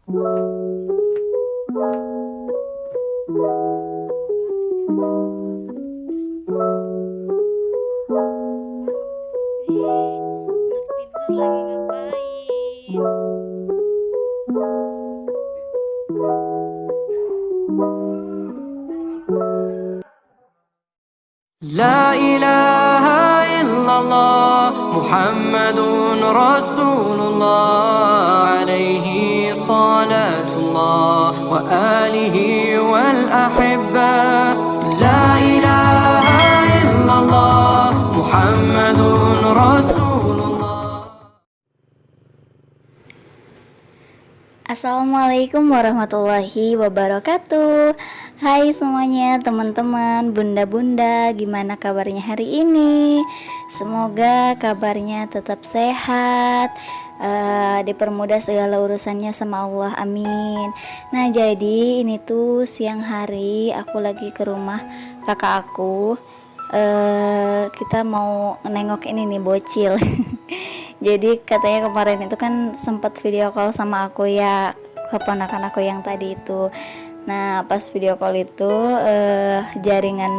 La ilaha illallah Muhammadun Rasulullah alaihi salatullah wa alihi wal ahibba. La ilaha illallah Muhammadun Rasulullah. Assalamualaikum warahmatullahi wabarakatuh. Hai semuanya, teman-teman, bunda-bunda, gimana kabarnya hari ini? Semoga kabarnya tetap sehat, dipermudah segala urusannya sama Allah, amin. Nah, jadi ini tuh siang hari aku lagi ke rumah kakak aku. Kita mau nengok ini nih, bocil. Jadi katanya kemarin itu kan sempat video call sama aku ya, keponakan aku yang tadi itu. Nah, pas video call itu jaringan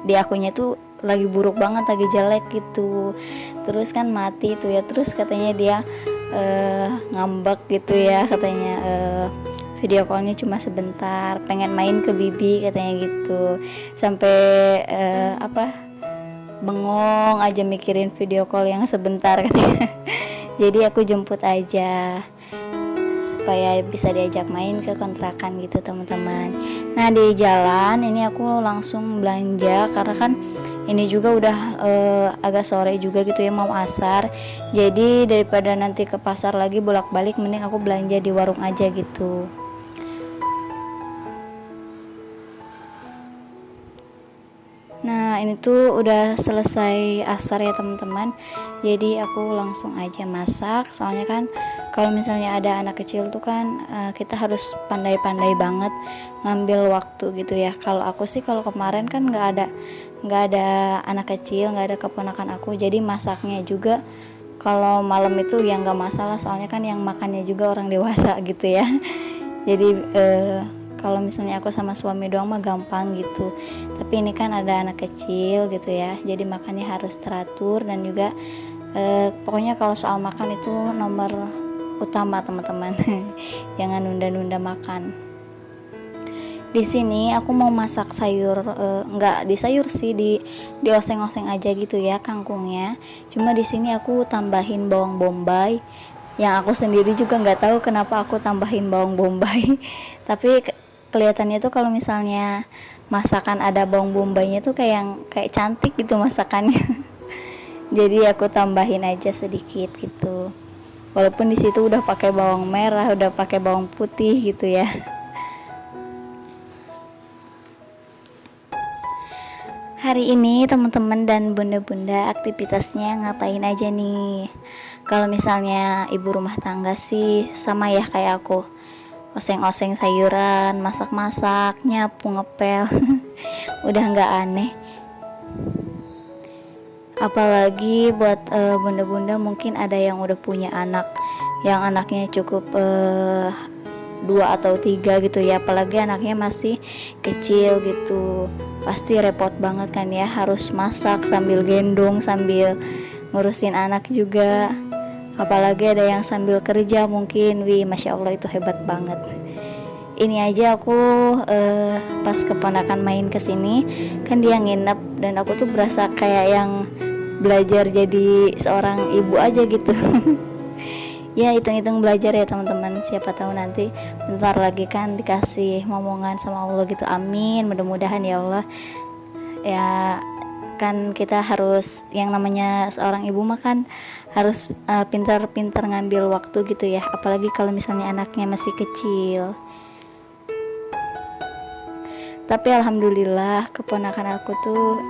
di akunnya tuh lagi buruk banget, lagi jelek gitu. Terus kan mati tuh ya. Terus katanya dia ngambek gitu ya, katanya video callnya cuma sebentar, pengen main ke bibi katanya gitu. Sampai bengong aja mikirin video call yang sebentar katanya. Jadi aku jemput aja supaya bisa diajak main ke kontrakan gitu, teman-teman. Nah, di jalan ini aku langsung belanja karena kan ini juga udah agak sore juga gitu ya, mau asar. Jadi daripada nanti ke pasar lagi bolak-balik, mending aku belanja di warung aja gitu. Nah, ini tuh udah selesai asar ya teman-teman. Jadi aku langsung aja masak. Soalnya kan kalau misalnya ada anak kecil tuh kan kita harus pandai-pandai banget ngambil waktu gitu ya. Kalau aku sih kalau kemarin kan nggak ada anak kecil, nggak ada keponakan aku. Jadi masaknya juga kalau malam itu ya nggak masalah. Soalnya kan yang makannya juga orang dewasa gitu ya. Jadi kalau misalnya aku sama suami doang mah gampang gitu, tapi ini kan ada anak kecil gitu ya, jadi makannya harus teratur. Dan juga pokoknya kalau soal makan itu nomor utama teman-teman. Jangan nunda-nunda makan. Di sini aku mau masak sayur, nggak di sayur sih, di oseng-oseng aja gitu ya kangkungnya. Cuma di sini aku tambahin bawang bombay, yang aku sendiri juga nggak tahu kenapa aku tambahin bawang bombay. Tapi kelihatannya tuh kalau misalnya masakan ada bawang bombaynya tuh kayak cantik gitu masakannya. Jadi aku tambahin aja sedikit gitu. Walaupun di situ udah pakai bawang merah, udah pakai bawang putih gitu ya. Hari ini teman-teman dan bunda-bunda aktivitasnya ngapain aja nih? Kalau misalnya ibu rumah tangga sih sama ya kayak aku, oseng-oseng sayuran, masak-masak, nyapu, ngepel. Udah nggak aneh. Apalagi buat bunda-bunda mungkin ada yang udah punya anak, yang anaknya cukup 2 atau 3 gitu ya. Apalagi anaknya masih kecil gitu, pasti repot banget kan ya, harus masak sambil gendong, sambil ngurusin anak juga. Apalagi ada yang sambil kerja mungkin, masya Allah itu hebat banget. Ini aja aku pas keponakan main kesini, kan dia nginep, dan aku tuh berasa kayak yang belajar jadi seorang ibu aja gitu. Ya hitung-hitung belajar ya teman-teman, siapa tahu nanti bentar lagi kan dikasih momongan sama Allah gitu, amin, mudah-mudahan ya Allah. Ya kan kita harus, yang namanya seorang ibu mah kan harus pintar-pintar ngambil waktu gitu ya, apalagi kalau misalnya anaknya masih kecil. Tapi alhamdulillah keponakan aku tuh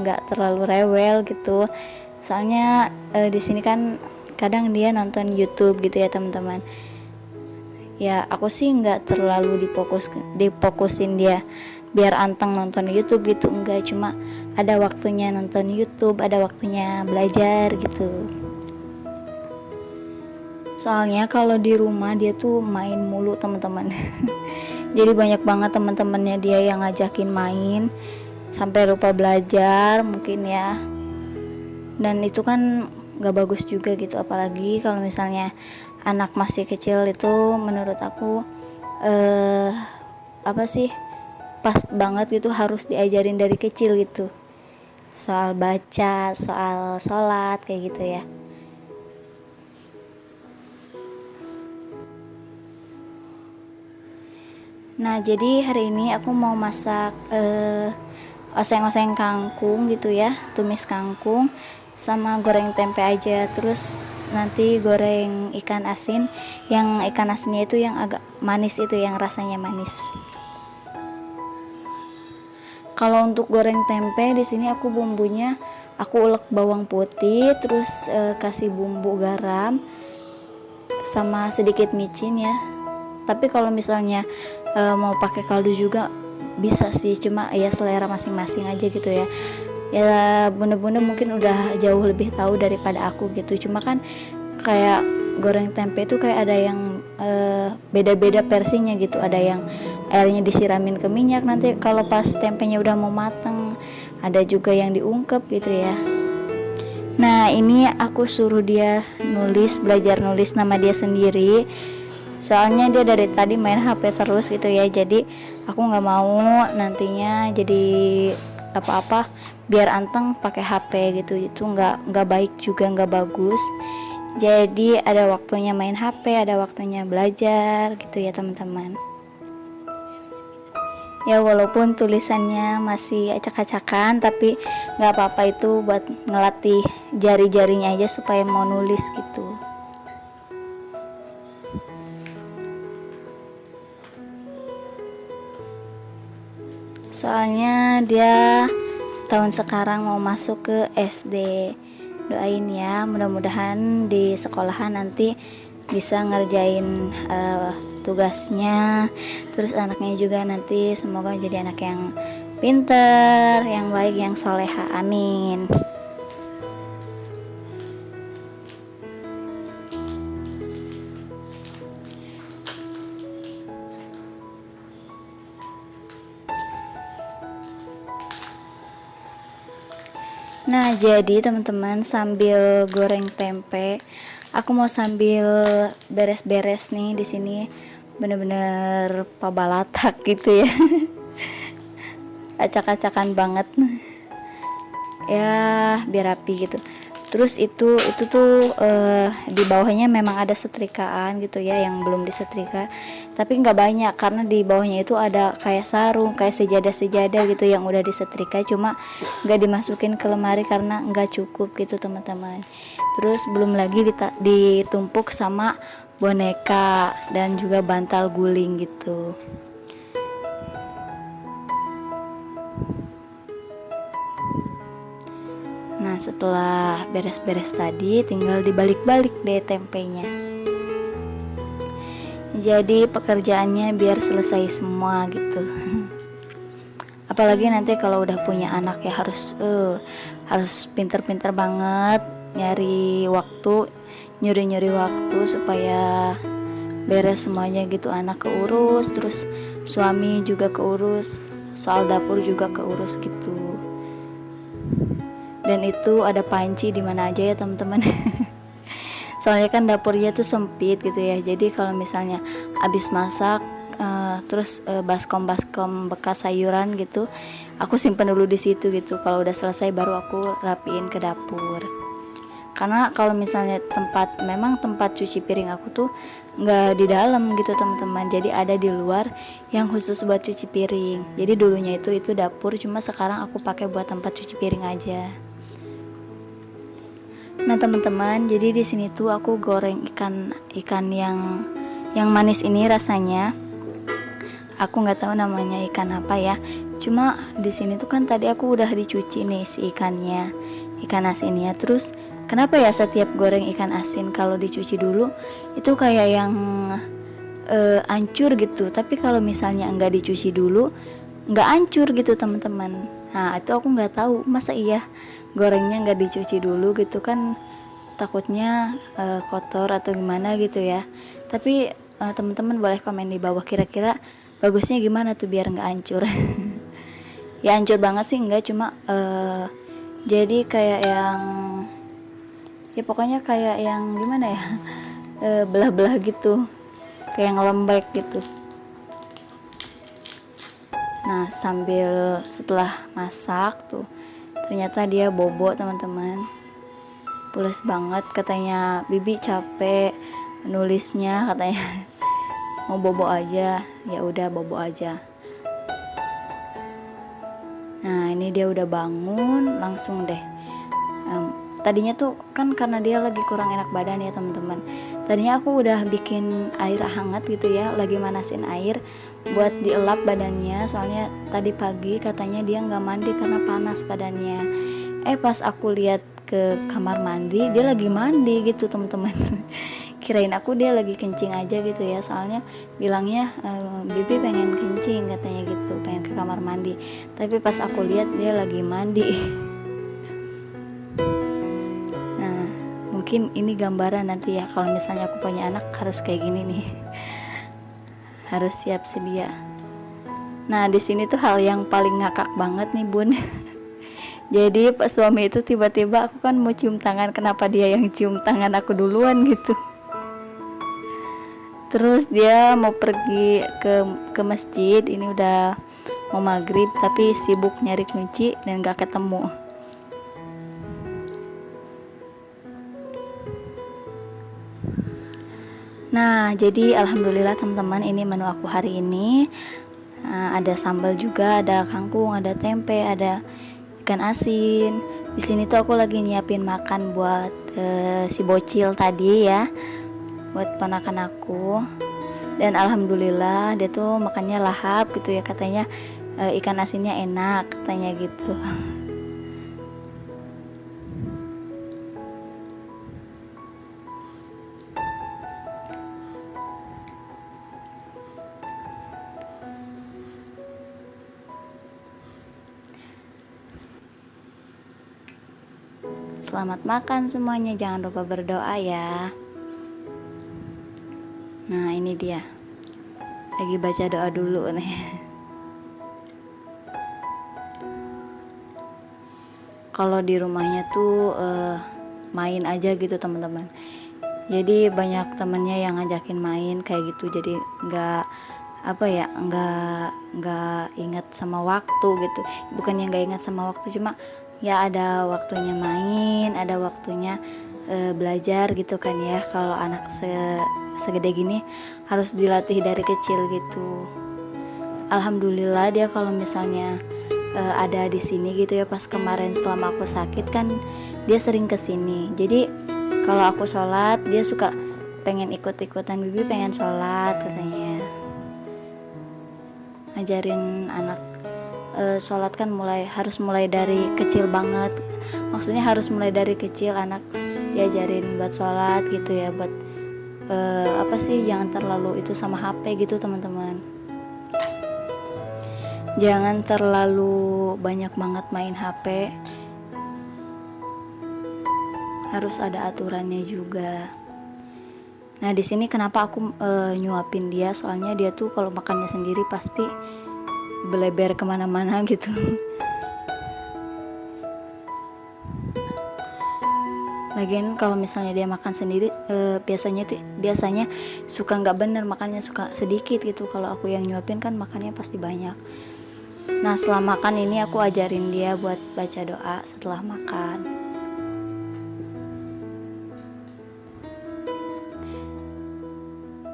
nggak terlalu rewel gitu. Soalnya di sini kan kadang dia nonton YouTube gitu ya teman-teman. Ya aku sih nggak terlalu difokusin dia biar anteng nonton YouTube gitu, enggak, cuma ada waktunya nonton YouTube, ada waktunya belajar gitu. Soalnya kalau di rumah dia tuh main mulu teman-teman. Jadi banyak banget teman-temannya dia yang ngajakin main sampai lupa belajar mungkin ya. Dan itu kan gak bagus juga gitu, apalagi kalau misalnya anak masih kecil itu menurut aku apa sih, pas banget gitu, harus diajarin dari kecil gitu, soal baca, soal sholat kayak gitu ya. Nah jadi hari ini aku mau masak oseng-oseng kangkung gitu ya, tumis kangkung sama goreng tempe aja. Terus nanti goreng ikan asin, yang ikan asinnya itu yang agak manis, itu yang rasanya manis. Kalau untuk goreng tempe di sini aku bumbunya aku ulek bawang putih, terus kasih bumbu garam sama sedikit micin ya. Tapi kalau misalnya mau pakai kaldu juga bisa sih, cuma ya selera masing-masing aja gitu ya. Ya bunda-bunda mungkin udah jauh lebih tahu daripada aku gitu. Cuma kan kayak goreng tempe itu kayak ada yang beda-beda versinya gitu. Ada yang airnya disiramin ke minyak nanti kalau pas tempenya udah mau matang, ada juga yang diungkep gitu ya. Nah ini aku suruh dia nulis, belajar nulis nama dia sendiri. Soalnya dia dari tadi main HP terus gitu ya. Jadi aku nggak mau nantinya jadi apa-apa biar anteng pakai HP gitu, itu nggak baik juga, nggak bagus. Jadi ada waktunya main HP, ada waktunya belajar gitu ya teman-teman. Ya walaupun tulisannya masih acak-acakan, tapi nggak apa-apa, itu buat ngelatih jari-jarinya aja supaya mau nulis gitu. Soalnya dia tahun sekarang mau masuk ke SD. Doain ya, mudah-mudahan di sekolahan nanti bisa ngerjain tugasnya. Terus anaknya juga nanti semoga jadi anak yang pinter, yang baik, yang soleha, amin. Nah jadi teman-teman, sambil goreng tempe aku mau sambil beres-beres nih di sini, bener-bener pabalatak gitu ya. Acak-acakan banget ya, biar rapi gitu. Terus itu tuh di bawahnya memang ada setrikaan gitu ya, yang belum disetrika, tapi nggak banyak karena di bawahnya itu ada kayak sarung, kayak sejadah-sejadah gitu yang udah disetrika, cuma nggak dimasukin ke lemari karena nggak cukup gitu teman-teman. Terus belum lagi ditumpuk sama boneka dan juga bantal guling gitu. Nah setelah beres-beres tadi tinggal dibalik-balik deh tempenya. Jadi pekerjaannya biar selesai semua gitu. Apalagi nanti kalau udah punya anak ya harus pinter-pinter banget nyari waktu, nyuri-nyuri waktu supaya beres semuanya gitu. Anak keurus, terus suami juga keurus, soal dapur juga keurus gitu. Dan itu ada panci di mana aja ya teman-teman. Soalnya kan dapurnya tuh sempit gitu ya. Jadi kalau misalnya habis masak terus baskom bekas sayuran gitu, aku simpen dulu di situ gitu. Kalau udah selesai baru aku rapiin ke dapur. Karena kalau misalnya tempat cuci piring aku tuh nggak di dalam gitu teman-teman. Jadi ada di luar yang khusus buat cuci piring. Jadi dulunya itu dapur, cuma sekarang aku pakai buat tempat cuci piring aja. Nah teman-teman, jadi di sini tuh aku goreng ikan yang manis ini rasanya. Aku nggak tahu namanya ikan apa ya. Cuma di sini tuh kan tadi aku udah dicuci nih si ikannya, ikan asinnya. Terus kenapa ya setiap goreng ikan asin kalau dicuci dulu itu kayak yang hancur gitu. Tapi kalau misalnya nggak dicuci dulu nggak hancur gitu teman-teman. Nah itu aku nggak tahu, masa iya gorengnya nggak dicuci dulu gitu kan, takutnya kotor atau gimana gitu ya. Tapi teman-teman boleh komen di bawah kira-kira bagusnya gimana tuh biar nggak hancur. Ya hancur banget sih enggak, cuma jadi kayak yang ya pokoknya kayak yang gimana ya, belah-belah gitu, kayak yang lembek gitu. Nah sambil setelah masak tuh ternyata dia bobo teman-teman, pules banget, katanya Bibi capek nulisnya, katanya mau bobo aja. Ya udah bobo aja. Nah ini dia udah bangun langsung deh. Tadinya tuh kan karena dia lagi kurang enak badan ya teman-teman. Tadinya aku udah bikin air hangat gitu ya, lagi manasin air buat dielap badannya. Soalnya tadi pagi katanya dia nggak mandi karena panas badannya. Pas aku lihat ke kamar mandi, dia lagi mandi gitu teman-teman. Kirain aku dia lagi kencing aja gitu ya, soalnya bilangnya Bibi pengen kencing katanya gitu, pengen ke kamar mandi. Tapi pas aku lihat dia lagi mandi. Nah mungkin ini gambaran nanti ya, kalau misalnya aku punya anak harus kayak gini nih. Harus siap sedia. Nah di sini tuh hal yang paling ngakak banget nih bun. Jadi pak suami itu tiba-tiba, aku kan mau cium tangan, kenapa dia yang cium tangan aku duluan gitu. Terus dia mau pergi ke masjid, ini udah mau maghrib tapi sibuk nyari kunci dan gak ketemu. Nah jadi alhamdulillah teman-teman, ini menu aku hari ini. Ada sambal juga, ada kangkung, ada tempe, ada ikan asin. Di sini tuh aku lagi nyiapin makan buat si bocil tadi ya, buat ponakan aku. Dan alhamdulillah dia tuh makannya lahap gitu ya, katanya ikan asinnya enak katanya gitu. Selamat makan semuanya, jangan lupa berdoa ya. Nah ini dia lagi baca doa dulu nih. Kalau di rumahnya tuh main aja gitu teman-teman. Jadi banyak temennya yang ngajakin main kayak gitu. Jadi nggak ingat sama waktu gitu. Bukan yang nggak ingat sama waktu, cuma ya ada waktunya main, ada waktunya belajar gitu kan ya. Kalau anak segede gini harus dilatih dari kecil gitu. Alhamdulillah dia kalau misalnya ada di sini gitu ya, pas kemarin selama aku sakit kan dia sering kesini. Jadi kalau aku sholat dia suka pengen ikut-ikutan, Bibi pengen sholat katanya. Ngajarin anak sholat kan harus mulai dari kecil banget. Maksudnya harus mulai dari kecil anak diajarin buat sholat gitu ya, buat jangan terlalu itu sama HP gitu teman-teman. Jangan terlalu banyak banget main HP. Harus ada aturannya juga. Nah di sini kenapa aku nyuapin dia, soalnya dia tuh kalau makannya sendiri pasti beleber kemana-mana gitu. Lagian kalau misalnya dia makan sendiri biasanya suka nggak bener makannya, suka sedikit gitu. Kalau aku yang nyuapin kan makannya pasti banyak. Nah setelah makan ini aku ajarin dia buat baca doa setelah makan.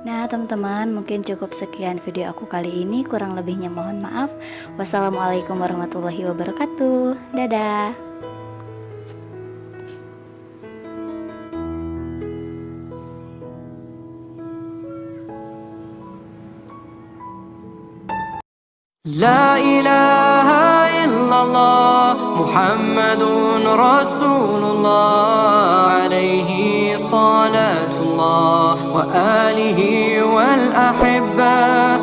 Nah teman-teman, mungkin cukup sekian video aku kali ini, kurang lebihnya mohon maaf. Wassalamualaikum warahmatullahi wabarakatuh. Dadah. La ilaha illallah Muhammadun Rasulullah alaihi salatullah wa alihi wal ahibba